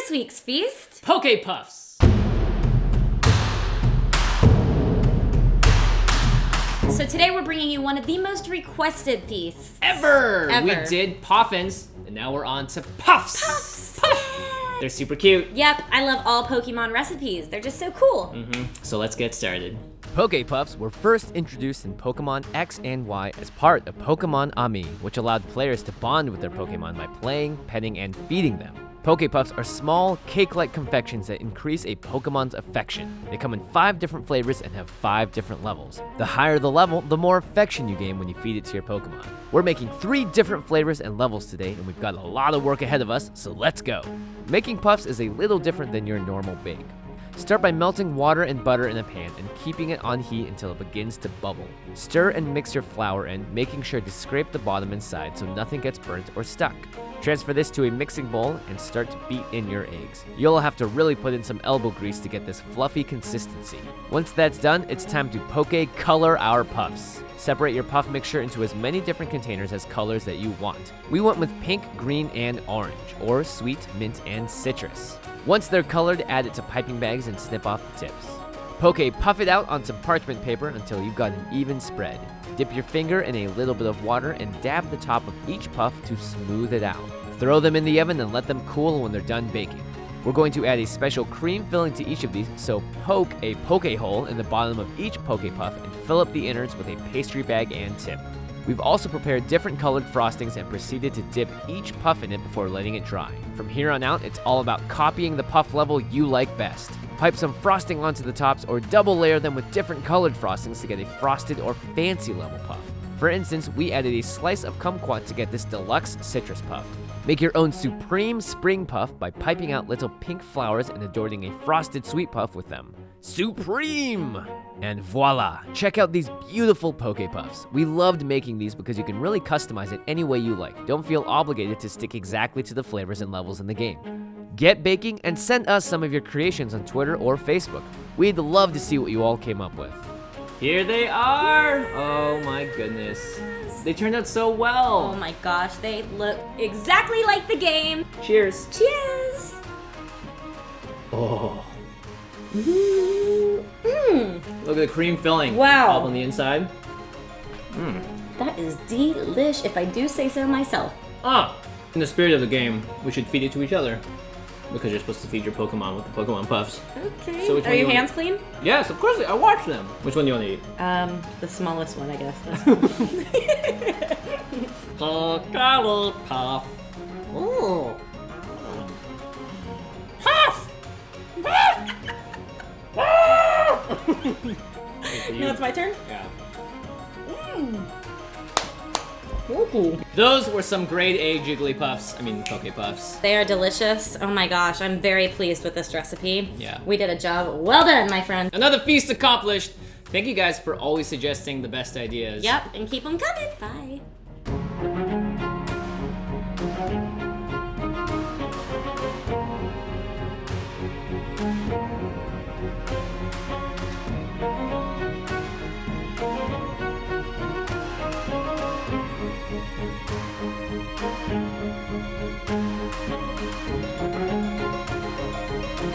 this week's feast? Pokepuffs. So today we're bringing you one of the most requested feasts. Ever. We did Poffins, and now we're on to Puffs. Puffs. They're super cute. Yep, I love all Pokemon recipes. They're just so cool. So let's get started. Pokepuffs were first introduced in Pokemon X&Y as part of Pokemon Ami, which allowed players to bond with their Pokemon by playing, petting, and feeding them. Pokepuffs are small, cake-like confections that increase a Pokemon's affection. They come in 5 different flavors and have 5 different levels. The higher the level, the more affection you gain when you feed it to your Pokemon. We're making 3 different flavors and levels today, and we've got a lot of work ahead of us, so let's go. Making puffs is a little different than your normal bake. Start by melting water and butter in a pan and keeping it on heat until it begins to bubble. Stir and mix your flour in, making sure to scrape the bottom and side so nothing gets burnt or stuck. Transfer this to a mixing bowl and start to beat in your eggs. You'll have to really put in some elbow grease to get this fluffy consistency. Once that's done, it's time to color our puffs. Separate your puff mixture into as many different containers as colors that you want. We went with pink, green, and orange, or sweet, mint, and citrus. Once they're colored, add it to piping bags and snip off the tips. Puff it out on some parchment paper until you've got an even spread. Dip your finger in a little bit of water and dab the top of each puff to smooth it out. Throw them in the oven and let them cool when they're done baking. We're going to add a special cream filling to each of these, so poke a poke hole in the bottom of each Pokepuff and fill up the innards with a pastry bag and tip. We've also prepared different colored frostings and proceeded to dip each puff in it before letting it dry. From here on out, it's all about copying the puff level you like best. Pipe some frosting onto the tops or double layer them with different colored frostings to get a frosted or fancy level puff. For instance, we added a slice of kumquat to get this deluxe citrus puff. Make your own supreme spring puff by piping out little pink flowers and adorning a frosted sweet puff with them. Supreme! And voila! Check out these beautiful Pokepuffs. We loved making these because you can really customize it any way you like. Don't feel obligated to stick exactly to the flavors and levels in the game. Get baking and send us some of your creations on Twitter or Facebook. We'd love to see what you all came up with. Here they are. Oh my goodness. They turned out so well. Oh my gosh, they look exactly like the game. Cheers. Cheers! Oh. Look at the cream filling. Wow. All on the inside. That is delish, if I do say so myself. In the spirit of the game, we should feed it to each other. Because you're supposed to feed your Pokemon with the Pokemon Puffs. Okay. So which Are one your do you hands clean? Yes, of course. I watched them. Which one do you want to eat? The smallest one, I guess. Puff. Ooh. Puff! No, it's my turn? Yeah. Okay. Those were some grade A Pokepuffs. They are delicious. Oh my gosh, I'm very pleased with this recipe. Yeah. We did a job well done, my friend. Another feast accomplished. Thank you guys for always suggesting the best ideas. Yep, and keep them coming. Bye.